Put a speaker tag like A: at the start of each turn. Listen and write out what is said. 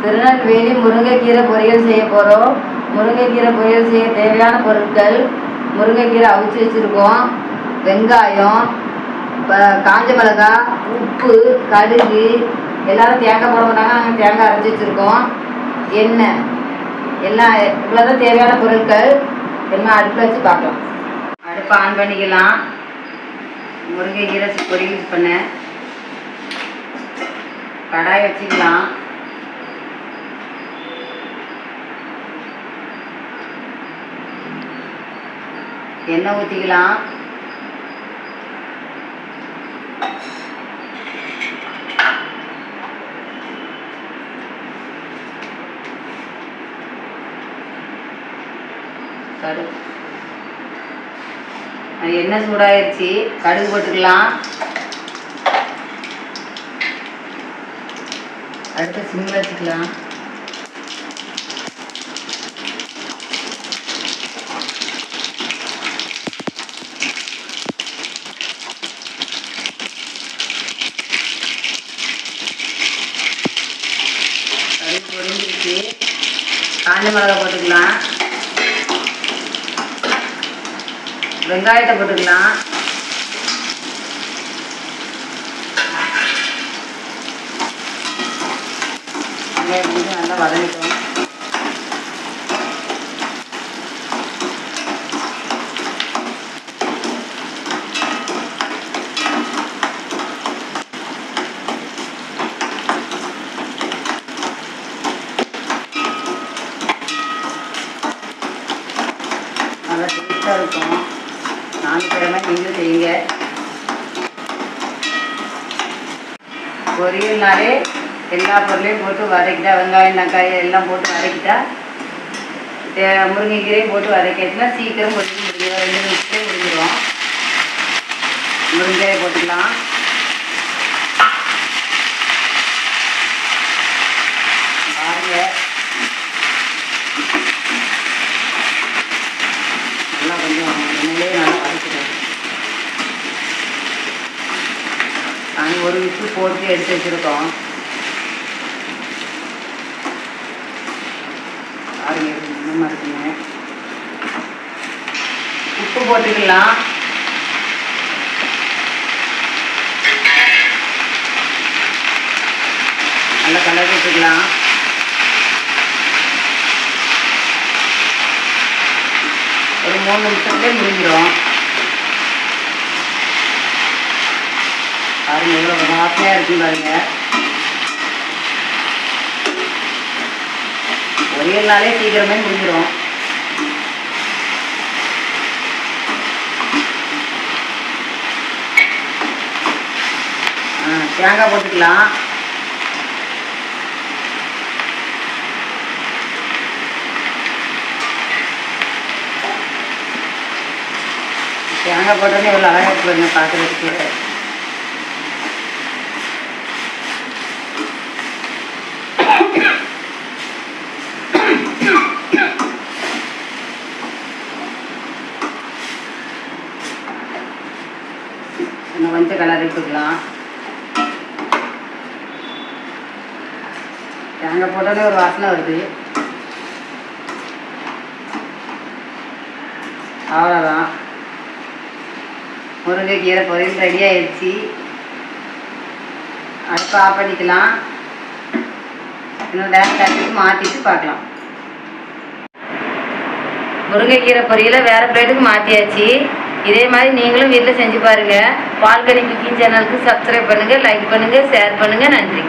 A: திருநெல்வேலி முருங்கைக்கீரை பொரியல் செய்ய போகிறோம். முருங்கைக்கீரை பொரியல் செய்ய தேவையான பொருட்கள்: முருங்கைக்கீரை அவிச்சு வச்சுருக்கோம், வெங்காயம், காஞ்ச மிளகாய், உப்பு, கடுகு. எல்லோரும் தேங்காய் போட மாட்டாங்க, நாங்கள் தேங்காய் அரைச்சி வச்சுருக்கோம், எண்ணெய். எல்லாம் இவ்வளோதான் தேவையான பொருட்கள். எல்லாம் அடுப்பில் வச்சு பார்க்கலாம். அடுப்பை ஆன் பண்ணிக்கலாம். முருங்கைக்கீரை பொரியல் பண்ண கடாய் வச்சுக்கலாம். எண்ணெய் ஊற்றிக்கலாம். எண்ணெய் சூடாயிருச்சு, கடுகு போட்டுக்கலாம். அடுத்து சிம்மில் வச்சுக்கலாம். கடுகு பொரிஞ்சிருச்சு, காஞ்ச மிளகாய் போட்டுக்கலாம். வெங்காயத்தை போட்டுக்கலாம். வெங்காயம் கொஞ்சம் நல்லா வதங்கிட்டோம். நல்லா டேஸ்ட்டாக இருக்கும். நானுக்கிழமை நீங்களும் செய்யுங்க. பொரியல்னாலே எல்லா பொருளையும் போட்டு வதக்கிட்டா, வெங்காயம் தக்காளி எல்லாம் போட்டு வதக்கிட்டா, முருங்கைக்கீரையும் போட்டு வதக்கிட்டுனா சீக்கிரம் பொரிச்சு முடியும். 2 நிமிஷத்துலேயே முடிஞ்சிடும். முருங்கையை போட்டுக்கலாம். பாருங்க, நல்லா கொஞ்சம் எண்ணெயிலே நல்லா வதக்கிடுவோம். நாங்கள் ஒரு விசில் போட்டு எடுத்து வச்சுருக்கோம். பாருங்க, இன்னும் இருக்குங்க. உப்பு போட்டுக்கலாம். நல்லா கலர் விட்டுக்கலாம். ஒரு 3 நிமிஷத்துலேயே முடிஞ்சிடும். பாருங்க, எவ்வளோ வாசனையாக இருக்குன்னு பாருங்க. பொரியல்னாலே சீக்கிரமே முடிஞ்சிடும். தேங்காய் போட்டுக்கலாம். தேங்காய் போட்டோன்னே எவ்வளோ அழகாக போடுங்க பார்க்குறதுக்கு. கொஞ்சம் கலர் எடுத்துக்கலாம். தேங்காய் போட்டோன்னே ஒரு வாசனை வருது. அவ்வளோதான், முருங்கைக்கீரை பொரியல் ரெடி ஆயிடுச்சு. அடுப்பை ஆஃப் பண்ணிக்கலாம். இன்னும் டேரக்டாக மாற்றிட்டு பார்க்கலாம். முருங்கைக்கீரை பொரியலை வேறு பிளேட்டுக்கு மாற்றியாச்சு. இதே மாதிரி நீங்களும் வீட்டில் செஞ்சு பாருங்கள். பால்கனி குக்கிங் சேனலுக்கு சப்ஸ்கிரைப் பண்ணுங்கள், லைக் பண்ணுங்கள், ஷேர் பண்ணுங்கள். நன்றி.